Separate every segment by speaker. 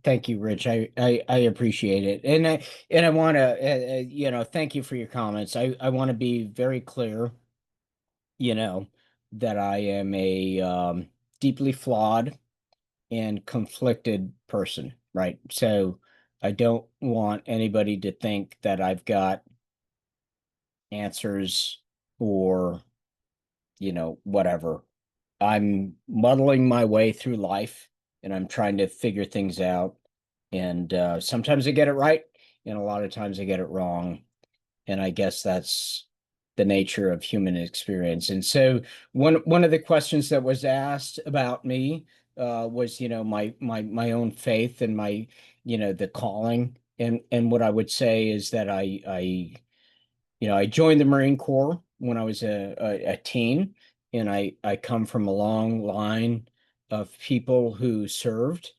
Speaker 1: Thank you, Rich. I appreciate it. And I want to, thank you for your comments. I want to be very clear, you know, that I am a deeply flawed and conflicted person, right? So I don't want anybody to think that I've got answers or, whatever. I'm muddling my way through life and I'm trying to figure things out. And sometimes I get it right, and a lot of times I get it wrong. And I guess that's the nature of human experience. And so one of the questions that was asked about me was, my own faith and my, the calling. And what I would say is that I joined the Marine Corps when I was a teen, and I come from a long line of people who served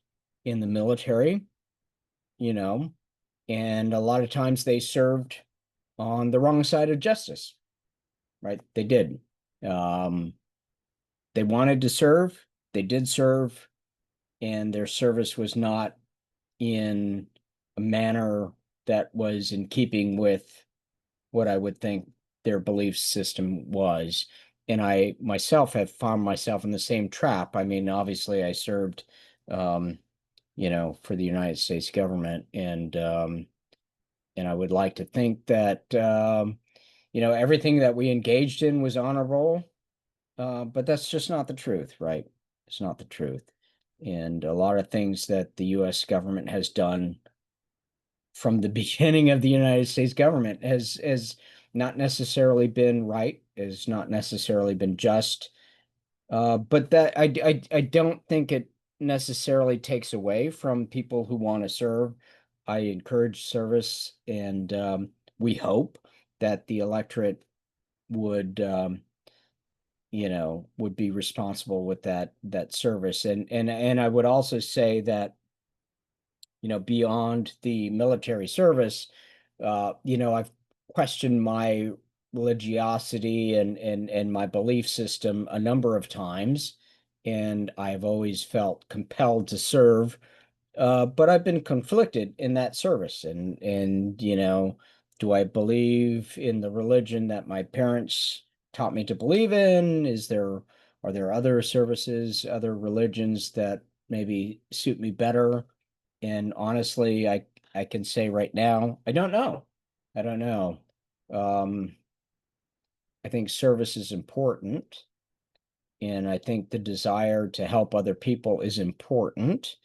Speaker 1: in the military, you know, and a lot of times they served on the wrong side of justice, right? They did. Um, they wanted to serve, they did serve, and their service was not in a manner that was in keeping with what I would think their belief system was. And I myself have found myself in the same trap. I mean, obviously, I served, um, for the United States government, and I would like to think that everything that we engaged in was honorable, but that's just not the truth, right? It's not the truth. And a lot of things that the U.S. government has done from the beginning of the United States government has not necessarily been right, has not necessarily been just. But that I don't think it necessarily takes away from people who want to serve. I encourage service, and we hope that the electorate would would be responsible with that service. And I would also say that beyond the military service, I've questioned my religiosity and my belief system a number of times, and I've always felt compelled to serve. But I've been conflicted in that service, and do I believe in the religion that my parents taught me to believe in? Are there other services, other religions that maybe suit me better? And honestly, I can say right now, I don't know. I don't know. Um, I think service is important, and I think the desire to help other people is important.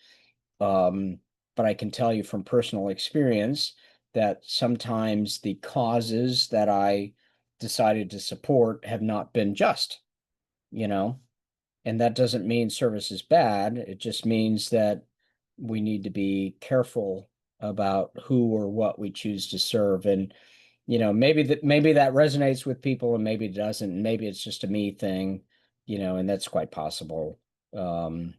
Speaker 1: Um, but I can tell you from personal experience that sometimes the causes that I decided to support have not been just, you know, and that doesn't mean service is bad. It just means that we need to be careful about who or what we choose to serve. And, maybe that resonates with people and maybe it doesn't. Maybe it's just a me thing, and that's quite possible. Um,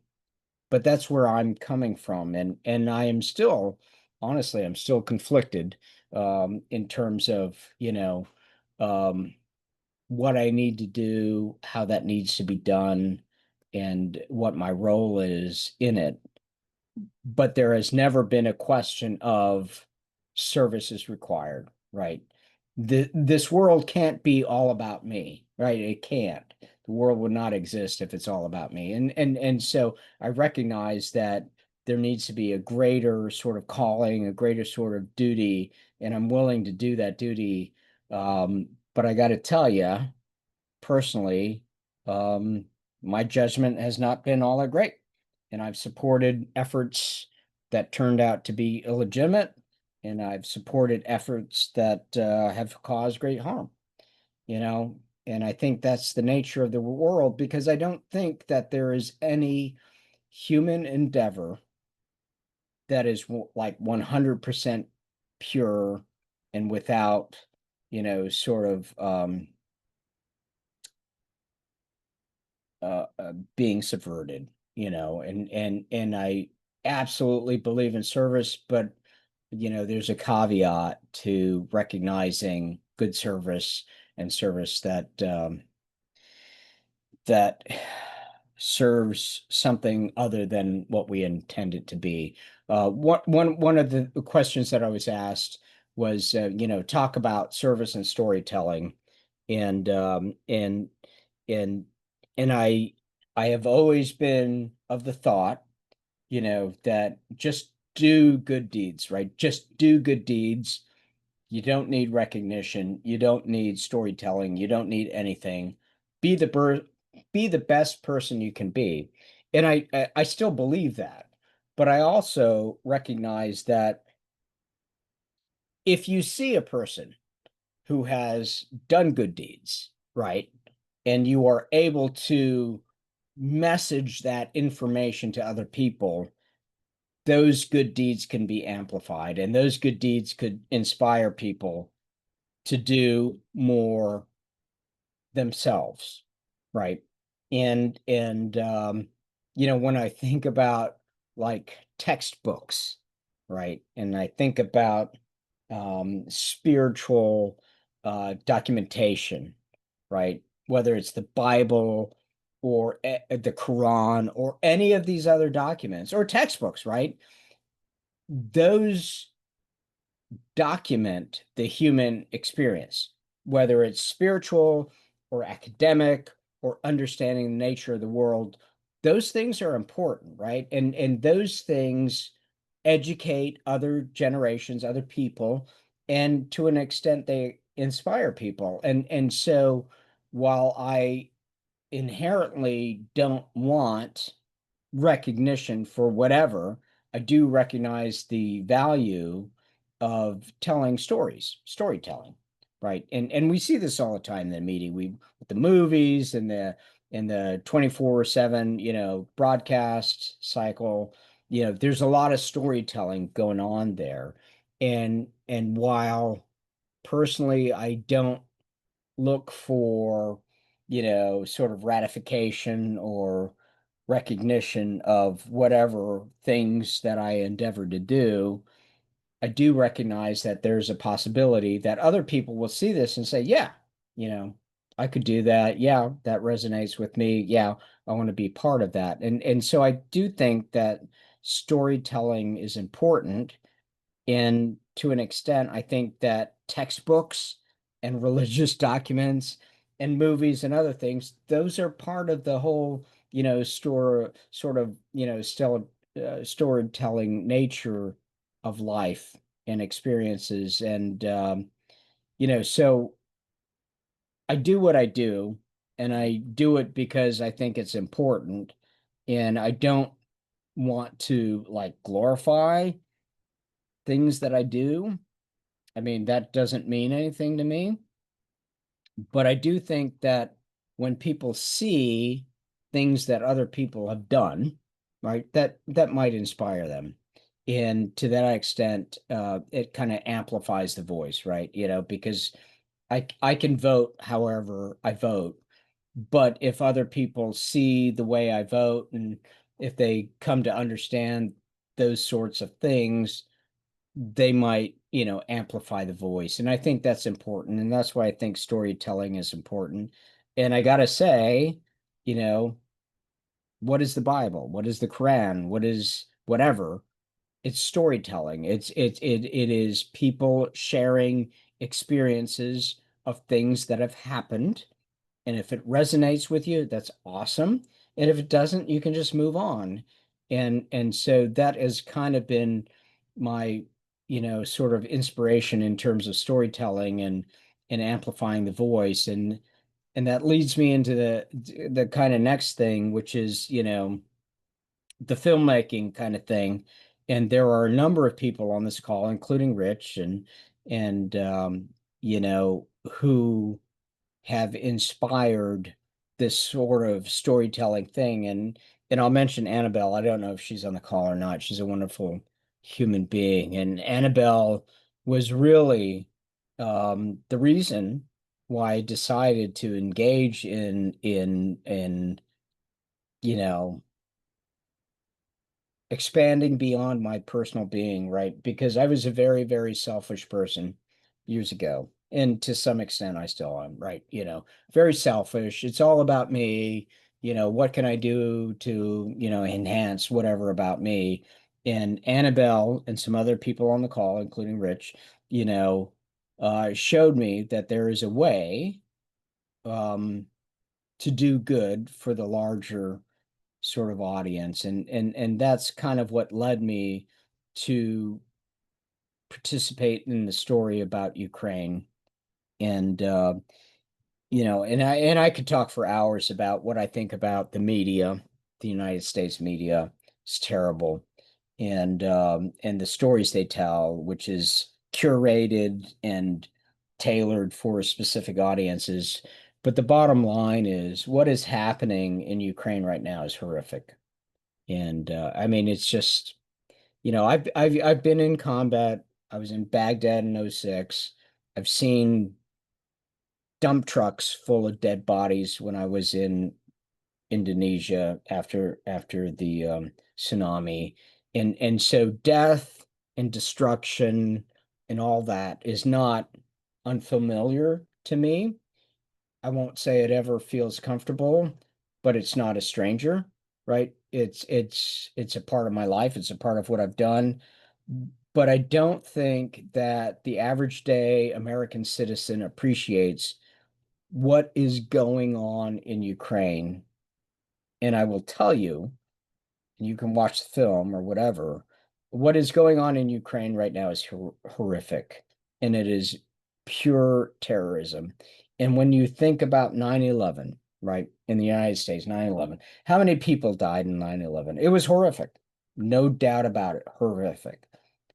Speaker 1: but that's where I'm coming from. And I am still, honestly, I'm still conflicted in terms of, um, what I need to do, how that needs to be done, and what my role is in it. But there has never been a question of service is required, right? This world can't be all about me, right? It can't. The world would not exist if it's all about me. And so I recognize that there needs to be a greater sort of calling, a greater sort of duty, and I'm willing to do that duty. But I got to tell you, personally, um, my judgment has not been all that great. And I've supported efforts that turned out to be illegitimate, and I've supported efforts that have caused great harm, you know. And I think that's the nature of the world because I don't think that there is any human endeavor that is like 100% pure and without, sort of being subverted, and I absolutely believe in service, but there's a caveat to recognizing good service and service that serves something other than what we intend it to be. One of the questions that I was asked was, talk about service and storytelling, and um, and and and I have always been of the thought, that just do good deeds, right? Just do good deeds. You don't need recognition. You don't need storytelling. You don't need anything. Be the ber be the best person you can be. And I still believe that. But I also recognize that if you see a person who has done good deeds, right, and you are able to message that information to other people, those good deeds can be amplified, and those good deeds could inspire people to do more themselves, right? And when I think about like textbooks, right, and I think about spiritual documentation, right, whether it's the Bible or the Quran or any of these other documents or textbooks, right? Those document the human experience, whether it's spiritual or academic or understanding the nature of the world. Those things are important, right? And those things educate other generations, other people, and to an extent they inspire people. And so while I inherently don't want recognition for whatever, I do recognize the value of telling stories, storytelling, right? And we see this all the time in the media. We with the movies and the 24/7, broadcast cycle, there's a lot of storytelling going on there. And while personally I don't look for, sort of ratification or recognition of whatever things that I endeavor to do, I do recognize that there's a possibility that other people will see this and say, yeah, you know, I could do that. Yeah, that resonates with me. Yeah, I want to be part of that. And so I do think that storytelling is important. And to an extent, I think that textbooks and religious documents and movies and other things, those are part of the whole, sort of, still storytelling nature of life and experiences. So I do what I do, and I do it because I think it's important. And I don't want to like glorify things that I do. I mean, that doesn't mean anything to me, but I do think that when people see things that other people have done, right, that might inspire them. And to that extent, it kind of amplifies the voice, right? Because I can vote however I vote, but if other people see the way I vote and if they come to understand those sorts of things, they might, amplify the voice. And I think that's important. And that's why I think storytelling is important. And I gotta say, you know, what is the Bible? What is the Quran? What is whatever? It's storytelling. It is people sharing experiences of things that have happened, and if it resonates with you, that's awesome. And if it doesn't, you can just move on. And so that has kind of been my, sort of inspiration in terms of storytelling and amplifying the voice. And that leads me into the kind of next thing, which is, the filmmaking kind of thing. And there are a number of people on this call, including Rich and who have inspired this sort of storytelling thing. And I'll mention Annabelle. I don't know if she's on the call or not. She's a wonderful human being. And Annabelle was really the reason why I decided to engage in you know expanding beyond my personal being, right? Because I was a very, very selfish person years ago. And to some extent, I still am, right? Very selfish. It's all about me. What can I do to, enhance whatever about me? And Annabelle and some other people on the call, including Rich, showed me that there is a way um, to do good for the larger sort of audience, and that's kind of what led me to participate in the story about Ukraine. And and I could talk for hours about what I think about the media, the United States media. It's terrible. And the stories they tell, which is curated and tailored for specific audiences. But the bottom line is what is happening in Ukraine right now is horrific. And I mean, it's just, I've been in combat. I was in Baghdad in '06. I've seen dump trucks full of dead bodies when I was in Indonesia after the tsunami. And so death and destruction and all that is not unfamiliar to me. I won't say it ever feels comfortable, but it's not a stranger, right? It's a part of my life. It's a part of what I've done. But I don't think that the average day American citizen appreciates what is going on in Ukraine. And I will tell you, and you can watch the film or whatever, what is going on in Ukraine right now is horrific, and it is pure terrorism. And when you think about 9/11, right, in the United States, 9/11, how many people died in 9/11? It was horrific. No doubt about it, horrific.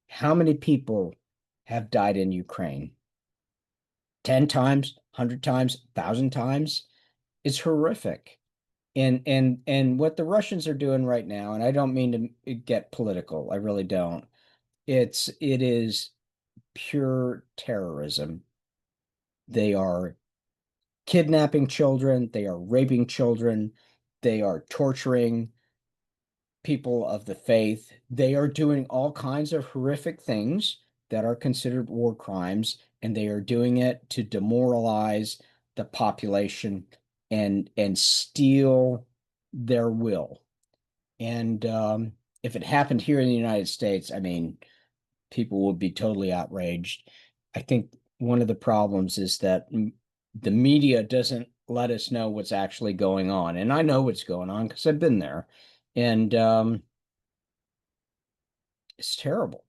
Speaker 1: How many people have died in Ukraine? 10 times, 100 times, 1,000 times? It's horrific. And what the Russians are doing right now, and I don't mean to get political, I really don't. It is pure terrorism. They are kidnapping children, they are raping children, they are torturing people of the faith. They are doing all kinds of horrific things that are considered war crimes, and they are doing it to demoralize the population and steal their will. And if it happened here in the United States, I mean, people would be totally outraged. I think one of the problems is that the media doesn't let us know what's actually going on. And I know what's going on because I've been there. And it's terrible.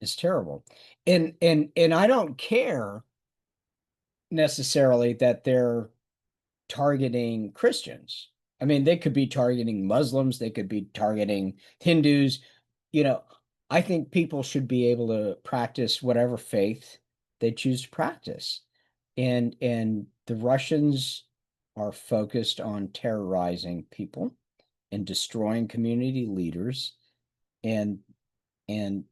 Speaker 1: It's terrible. And I don't care necessarily that they're targeting Christians. I mean, they could be targeting Muslims, they could be targeting Hindus. You know, I think people should be able to practice whatever faith they choose to practice. And the Russians are focused on terrorizing people and destroying community leaders, and and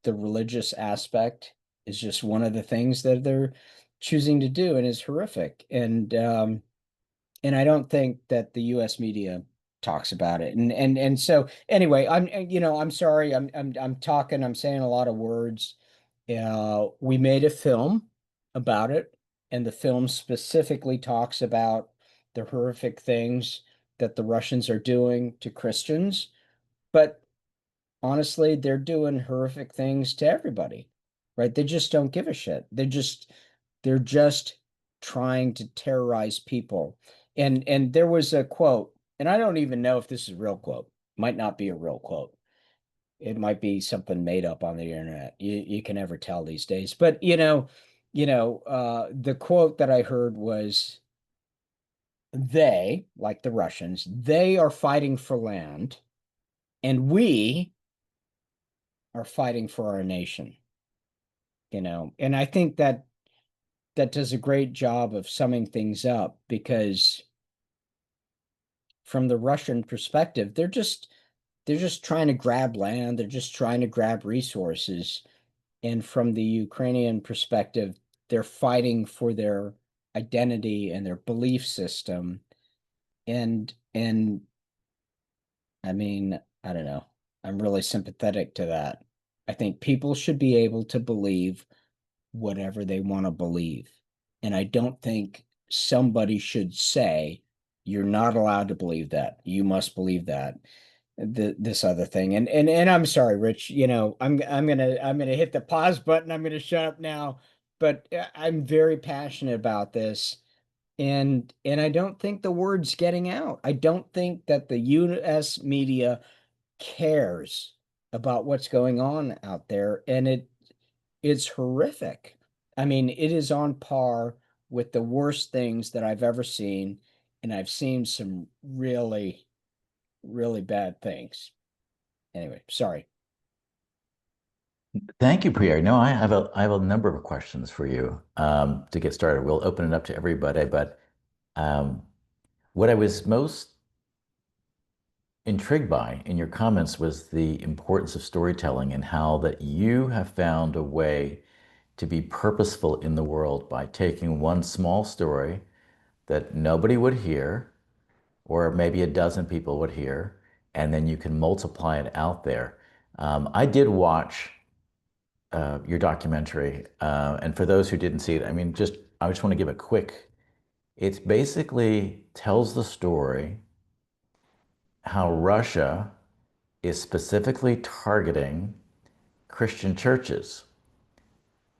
Speaker 1: the religious aspect is just one of the things that they're choosing to do, and is horrific. And I don't think that the U.S. media talks about it. And so anyway, I'm sorry, I'm talking, I'm saying a lot of words. We made a film about it, and the film specifically talks about the horrific things that the Russians are doing to Christians. But honestly, they're doing horrific things to everybody, right? They just don't give a shit. They're just trying to terrorize people. And there was a quote, and I don't even know if this is a real quote. Might not be a real quote. It might be something made up on the internet. You can never tell these days. But the quote that I heard was, they, like the Russians, they are fighting for land, and we are fighting for our nation. And I think that that does a great job of summing things up, because from the Russian perspective, they're just trying to grab land, they're just trying to grab resources. And from the Ukrainian perspective, they're fighting for their identity and their belief system. And I mean, I don't know. I'm really sympathetic to that. I think people should be able to believe whatever they want to believe. And I don't think somebody should say, you're not allowed to believe that. You must believe that. this other thing. And I'm sorry, Rich, I'm gonna hit the pause button. I'm gonna shut up now. But I'm very passionate about this. And I don't think the word's getting out. I don't think that the US media cares about what's going on out there. And it's horrific. I mean, it is on par with the worst things that I've ever seen. And I've seen some really, really bad things. Anyway, sorry.
Speaker 2: Thank you, Pierre. No, I have a number of questions for you to get started. We'll open it up to everybody, but um, what I was most intrigued by in your comments was the importance of storytelling and how that you have found a way to be purposeful in the world by taking one small story that nobody would hear, or maybe a dozen people would hear, and then you can multiply it out there. I did watch your documentary. And for those who didn't see it, I mean, I just want to give a quick. It basically tells the story how Russia is specifically targeting Christian churches.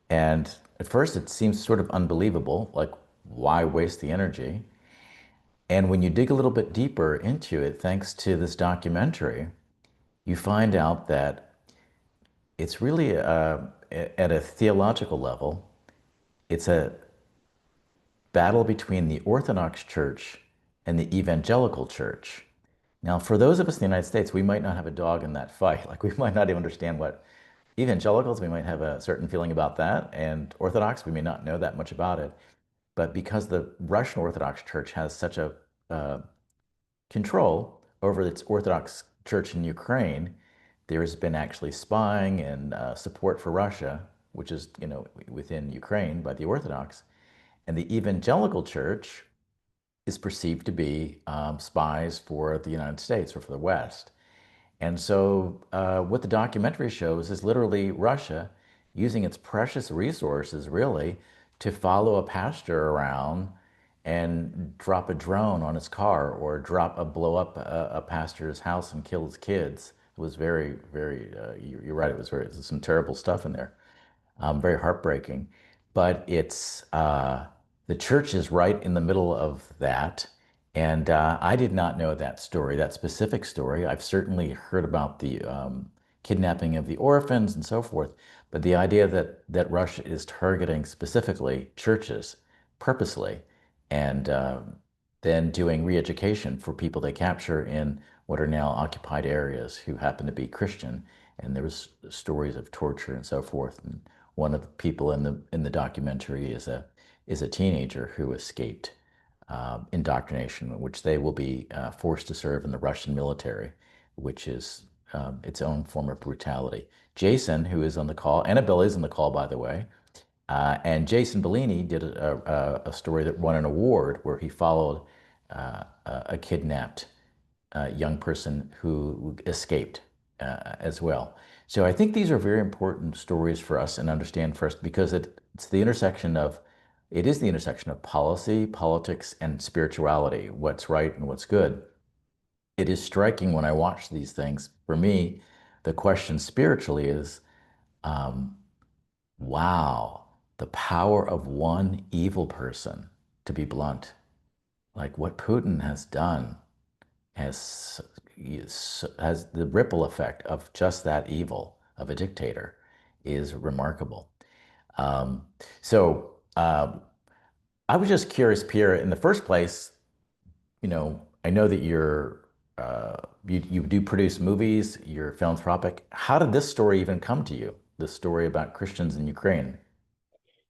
Speaker 2: And at first, it seems sort of unbelievable, like, why waste the energy? And when you dig a little bit deeper into it, thanks to this documentary, you find out that it's really, at a theological level, it's a battle between the Orthodox Church and the Evangelical Church. Now, for those of us in the United States, we might not have a dog in that fight. Like, we might not even understand what evangelicals, we might have a certain feeling about that, and Orthodox, we may not know that much about it. But because the Russian Orthodox Church has such a uh, control over its Orthodox Church in Ukraine, there has been actually spying and support for Russia, which is, within Ukraine by the Orthodox. And the evangelical church is perceived to be spies for the United States or for the West. And so, what the documentary shows is literally Russia using its precious resources, really, to follow a pastor around and drop a drone on his car or blow up a pastor's house and kill his kids. It was very, very, you're right, there's some terrible stuff in there, very heartbreaking. But the church is right in the middle of that. And I did not know that story, that specific story. I've certainly heard about the kidnapping of the orphans and so forth. But the idea that Russia is targeting specifically churches purposely and then doing re-education for people they capture in what are now occupied areas who happen to be Christian. And there was stories of torture and so forth. And one of the people in the documentary is a teenager who escaped indoctrination, which they will be forced to serve in the Russian military, which is its own form of brutality. Jason, who is on the call, Annabelle is on the call, by the way, and Jason Bellini did a story that won an award where he followed a kidnapped young person who escaped as well. So I think these are very important stories for us and understand first because it is the intersection of policy, politics, and spirituality, what's right and what's good. It is striking when I watch these things. For me, the question spiritually is, um, wow, the power of one evil person, to be blunt, like what Putin has done has has the ripple effect of just that evil of a dictator is remarkable. Um, so I was just curious, Pierre, in the first place, I know that you do produce movies, you're philanthropic. How did this story even come to you? This story about Christians in Ukraine?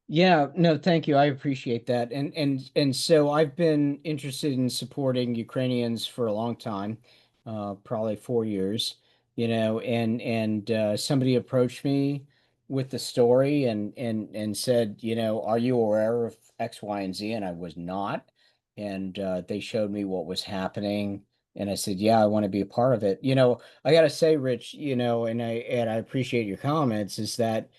Speaker 1: Yeah, no, thank you. I appreciate that. And so I've been interested in supporting Ukrainians for a long time, probably 4 years, and somebody approached me with the story and said, are you aware of X, Y, and Z? And I was not. And they showed me what was happening. And I said, yeah, I want to be a part of it. I gotta say, Rich, and I appreciate your comments, is that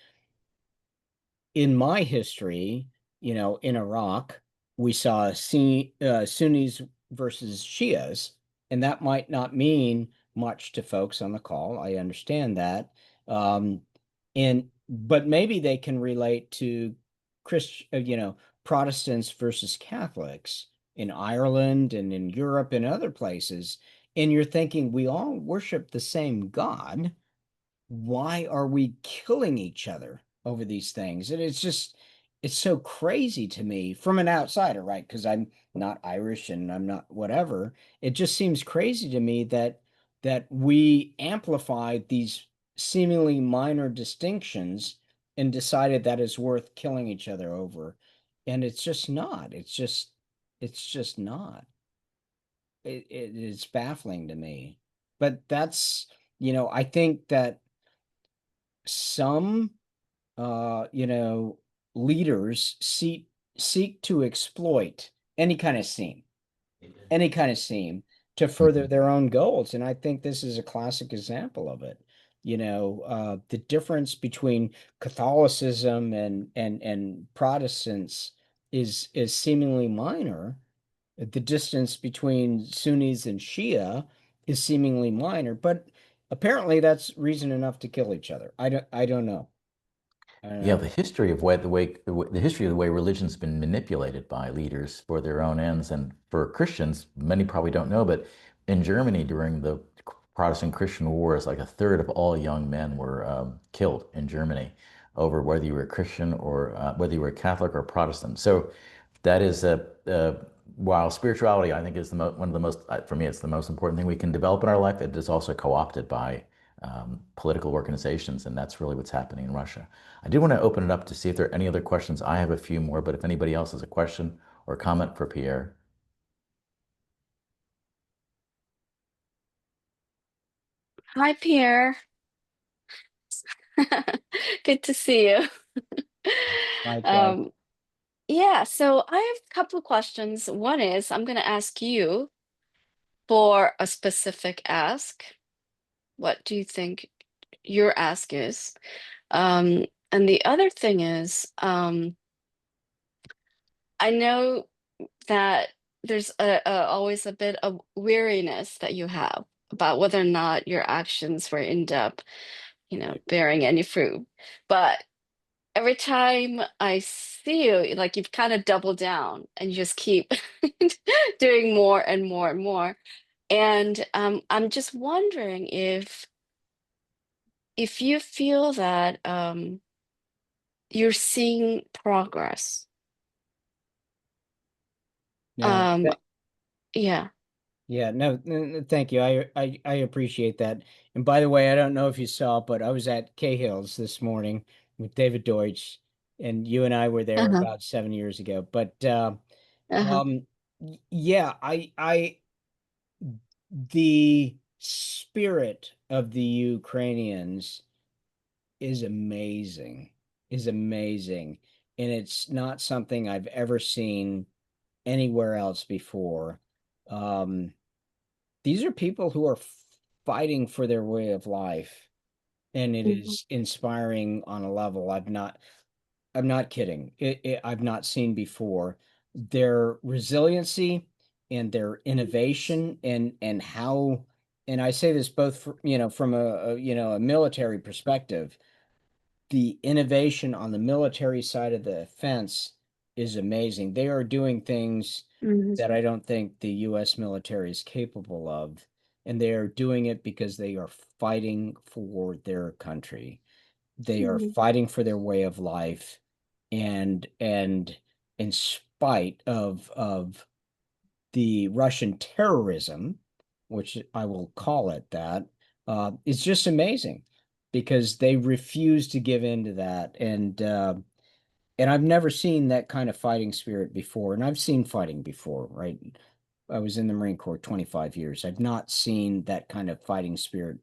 Speaker 1: in my history, in Iraq, we saw Sunnis versus Shias, and that might not mean much to folks on the call. I understand that. Um, but maybe they can relate to Protestants versus Catholics in Ireland and in Europe and other places. And you're thinking we all worship the same God. Why are we killing each other over these things? And it's so crazy to me from an outsider, right? Because I'm not Irish and I'm not whatever. It just seems crazy to me that we amplified these seemingly minor distinctions and decided that it's worth killing each other over. And it's just not. It's just not. It's baffling to me. But I think that some you know, leaders seek to exploit any kind of scene, any kind of scene to further
Speaker 2: Mhm.
Speaker 1: their own goals. And I think this is a classic example of it. The difference between Catholicism and Protestants is seemingly minor. The distance between Sunnis and Shia is seemingly minor, but apparently that's reason enough to kill each other. I don't know. I don't
Speaker 2: Yeah,
Speaker 1: know.
Speaker 2: the history of the history of the way religion's been manipulated by leaders for their own ends, and for Christians, many probably don't know, but in Germany during the Protestant Christian Wars, like a third of all young men were killed in Germany over whether you were a Christian or whether you were Catholic or Protestant. So that is while spirituality, I think, is one of the most, for me, it's the most important thing we can develop in our life. It is also co-opted by political organizations, and that's really what's happening in Russia. I do want to open it up to see if there are any other questions. I have a few more, but if anybody else has a question or comment for Pierre.
Speaker 3: Hi, Pierre. Good to see you.
Speaker 1: Likewise.
Speaker 3: Um, yeah, so I have a couple of questions. One is I'm going to ask you for a specific ask. What do you think your ask is? And the other thing is, I know that there's always a bit of weariness that you have about whether or not your actions were end up, bearing any fruit. But every time I see you, like you've kind of doubled down and you just keep doing more and more and more. And I'm just wondering if you feel that you're seeing progress.
Speaker 1: No,
Speaker 3: Um, yeah.
Speaker 1: yeah, no, thank you. I appreciate that. And by the way, I don't know if you saw, but I was at Cahill's this morning with David Deutsch, and you and I were there
Speaker 3: Uh-huh.
Speaker 1: about 7 years ago. But
Speaker 3: Uh-huh.
Speaker 1: um, yeah, the spirit of the Ukrainians is amazing, is amazing, and it's not something I've ever seen anywhere else before. Um, these are people who are fighting for their way of life, and it
Speaker 3: Mhm.
Speaker 1: is inspiring on a level I'm not kidding. I've not seen before. Their resiliency and their innovation and how, and I say this both from a military perspective. The innovation on the military side of the fence is amazing. They are doing things
Speaker 3: Mhm.
Speaker 1: that I don't think the US military is capable of, and they are doing it because they are fighting for their country. They are
Speaker 3: Mhm.
Speaker 1: fighting for their way of life, and in spite of the Russian terrorism, which I will call it that, is just amazing because they refuse to give in to that. And I've never seen that kind of fighting spirit before. And I've seen fighting before, right? I was in the Marine Corps 25 years. I've not seen that kind of fighting spirit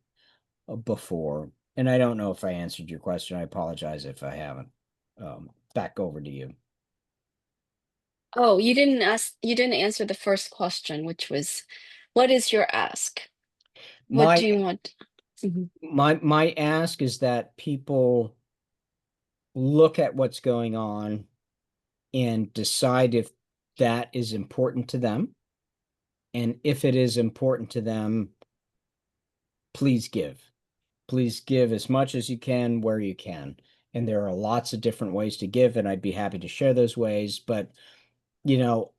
Speaker 1: before. And I don't know if I answered your question. I apologize if I haven't. Back over to you.
Speaker 3: Oh, you didn't answer the first question, which was, what is your ask? What
Speaker 1: My
Speaker 3: do you want? Mhm.
Speaker 1: my ask is that people look at what's going on and decide if that is important to them. And if it is important to them, please give. Please give as much as you can where you can. And there are lots of different ways to give, and I'd be happy to share those ways. But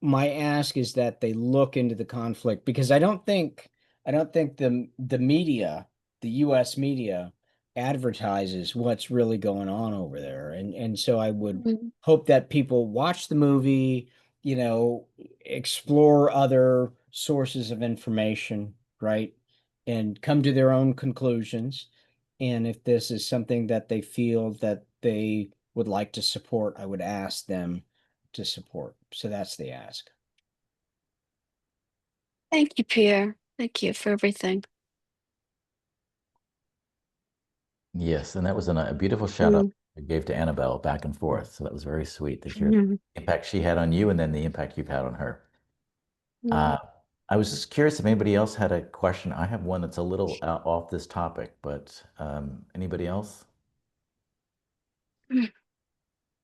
Speaker 1: my ask is that they look into the conflict, because I don't think the media, the US media, advertises what's really going on over there. And so I would
Speaker 3: Mhm.
Speaker 1: hope that people watch the movie, explore other sources of information, right? And come to their own conclusions. And if this is something that they feel that they would like to support, I would ask them to support. So that's the ask.
Speaker 3: Thank you, Pierre. Thank you for everything.
Speaker 2: Yes, and that was a beautiful shout out
Speaker 3: Mm.
Speaker 2: I gave to Annabelle back and forth. So that was very sweet to hear
Speaker 3: Mhm.
Speaker 2: the impact she had on you and then the impact you've had on her.
Speaker 3: Mm.
Speaker 2: Uh, I was just curious if anybody else had a question. I have one that's a little off this topic, but anybody else?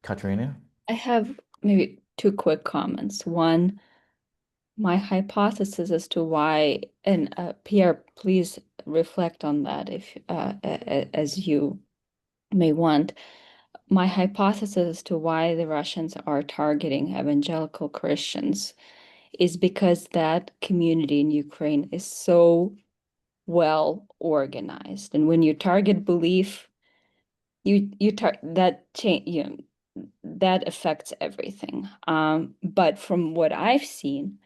Speaker 2: Katrina?
Speaker 4: I have maybe two quick comments. One, my hypothesis as to why, and Pierre, please reflect on that if as you may want. My hypothesis as to why the Russians are targeting evangelical Christians is because that community in Ukraine is so well organized. And when you target belief, that change, that affects everything. But from what I've seen,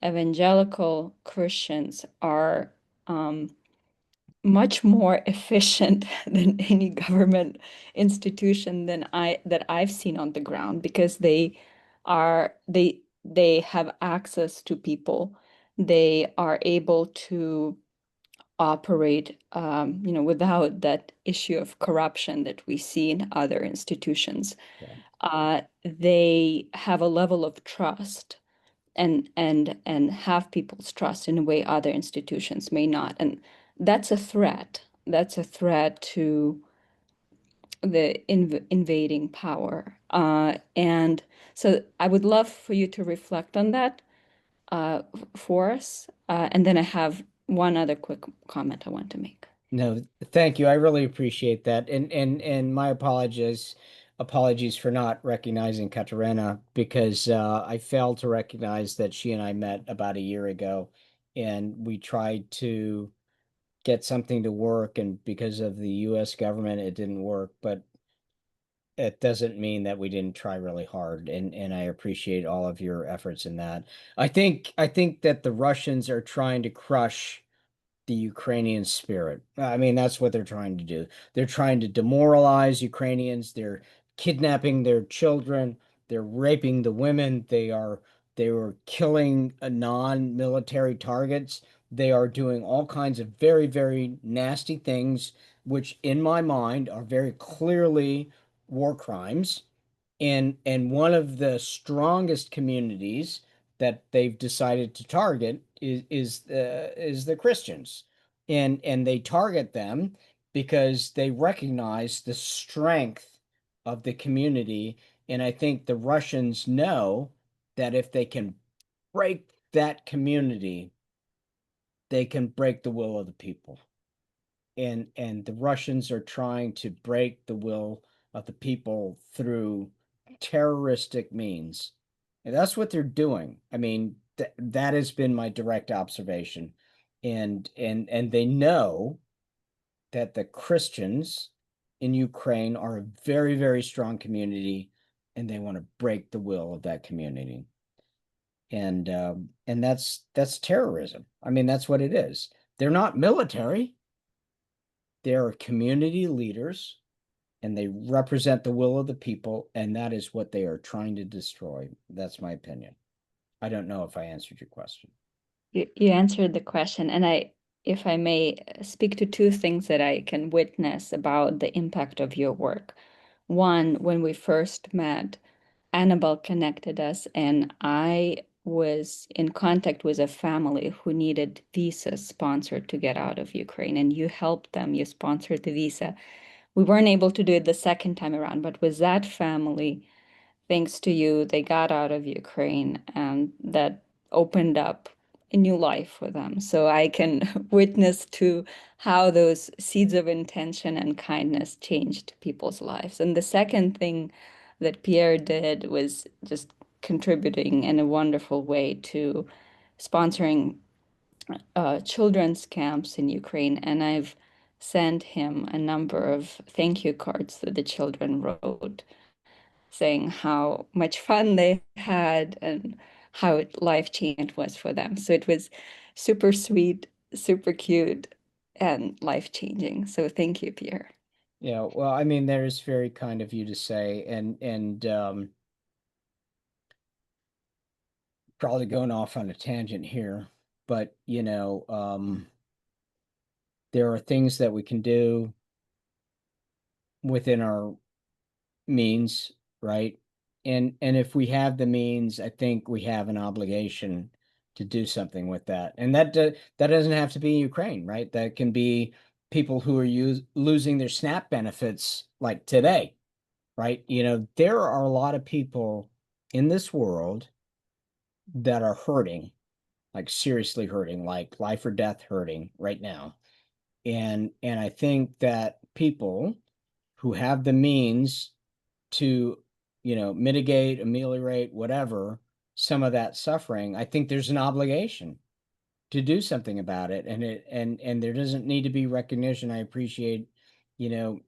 Speaker 4: evangelical Christians are um, much more efficient than any government institution that I've seen on the ground, because they have access to people. They are able to operate, without that issue of corruption that we see in other institutions.
Speaker 1: Yeah.
Speaker 4: They have a level of trust and have people's trust in a way other institutions may not. And that's a threat. That's a threat to the invading power. And so I would love for you to reflect on that for us. And then I have one other quick comment I want to make.
Speaker 1: No, thank you. I really appreciate that. And my apologies for not recognizing Katerina, because I failed to recognize that she and I met about a year ago, and we tried to get something to work, and because of the US government it didn't work. But it doesn't mean that we didn't try really hard, and I appreciate all of your efforts in that. I think that the Russians are trying to crush the Ukrainian spirit. I mean, that's what they're trying to do. They're trying to demoralize Ukrainians. They're kidnapping their children. They're raping the women. They were killing non-military targets. They are doing all kinds of very, very nasty things, which in my mind are very clearly war crimes. And one of the strongest communities that they've decided to target is the Christians. And they target them because they recognize the strength of the community. And I think the Russians know that if they can break that community, they can break the will of the people. And the Russians are trying to break the will of the people through terroristic means. And that's what they're doing. I mean, that has been my direct observation. And they know that the Christians in Ukraine are a very, very strong community, and they want to break the will of that community. And that's terrorism. I mean, that's what it is. They're not military. They are community leaders, and they represent the will of the people, and that is what they are trying to destroy. That's my opinion. I don't know if I answered your question.
Speaker 4: You answered the question, and if I may speak to two things that I can witness about the impact of your work. One, when we first met, Annabelle connected us, and I was in contact with a family who needed visas sponsored to get out of Ukraine, and you helped them, you sponsored the visa. We weren't able to do it the second time around, but with that family, thanks to you, they got out of Ukraine, and that opened up a new life for them. So I can witness to how those seeds of intention and kindness changed people's lives. And the second thing that Pierre did was just contributing in a wonderful way to sponsoring children's camps in Ukraine. And I've sent him a number of thank you cards that the children wrote, saying how much fun they had and how life-changing it was for them. So it was super sweet, super cute, and life-changing. So thank you, Pierre.
Speaker 1: Yeah, well, I mean, that is very kind of you to say, and probably going off on a tangent here, but there are things that we can do within our means, right? And if we have the means, I think we have an obligation to do something with that. And that doesn't have to be Ukraine, right? That can be people who are losing their SNAP benefits like today, right? There are a lot of people in this world that are hurting, like seriously hurting, like life or death hurting right now. And I think that people who have the means to, mitigate, ameliorate, whatever, some of that suffering, I think there's an obligation to do something about it. And there doesn't need to be recognition. I appreciate, you know,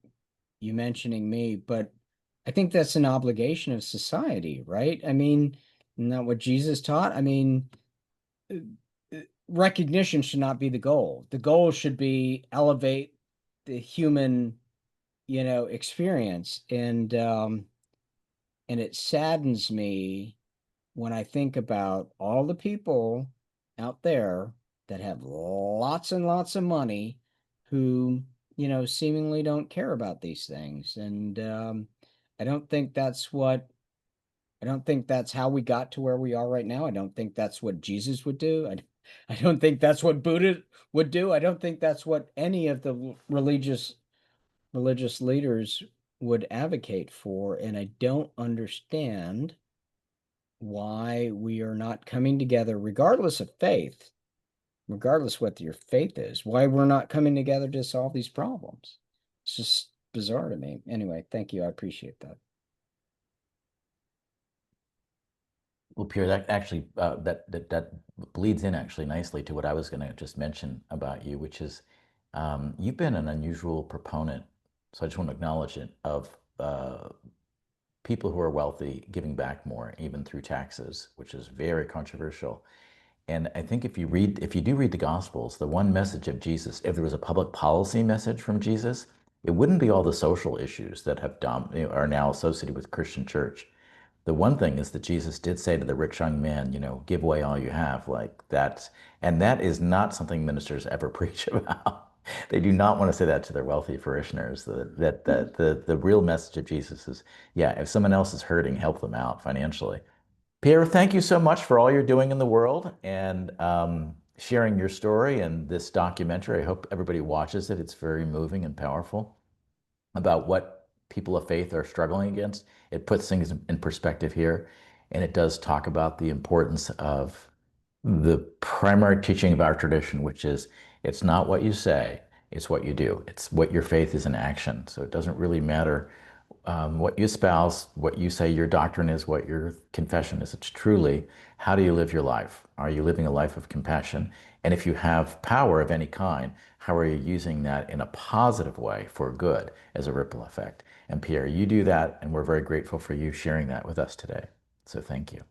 Speaker 1: you mentioning me, but I think that's an obligation of society, right? I mean, isn't that what Jesus taught? I mean, uh, recognition should not be the goal. The goal should be elevate the human, experience. And it saddens me when I think about all the people out there that have lots and lots of money who, seemingly don't care about these things. And I don't think that's what, I don't think that's how we got to where we are right now. I don't think that's what Jesus would do. I don't think that's what Buddha would do. I don't think that's what any of the religious leaders would advocate for. And I don't understand why we are not coming together, regardless of faith, regardless what your faith is, why we're not coming together to solve these problems. It's just bizarre to me. Anyway, thank you. I appreciate that.
Speaker 2: Well, Pierre, that actually that bleeds in actually nicely to what I was going to just mention about you, which is you've been an unusual proponent. So I just want to acknowledge it of people who are wealthy giving back more, even through taxes, which is very controversial. And I think if you do read the Gospels, the one message of Jesus, if there was a public policy message from Jesus, it wouldn't be all the social issues that are now associated with Christian church. The one thing is that Jesus did say to the rich young man, give away all you have, like that. And that is not something ministers ever preach about. They do not want to say that to their wealthy parishioners. The real message of Jesus is, yeah, if someone else is hurting, help them out financially. Pierre, thank you so much for all you're doing in the world and sharing your story and this documentary. I hope everybody watches it. It's very moving and powerful about what people of faith are struggling against. It puts things in perspective here, and it does talk about the importance of the primary teaching of our tradition, which is it's not what you say, it's what you do. It's what your faith is in action. So it doesn't really matter what you espouse, what you say your doctrine is, what your confession is. It's truly, how do you live your life? Are you living a life of compassion? And if you have power of any kind, how are you using that in a positive way for good as a ripple effect? And Pierre, you do that, and we're very grateful for you sharing that with us today. So thank you.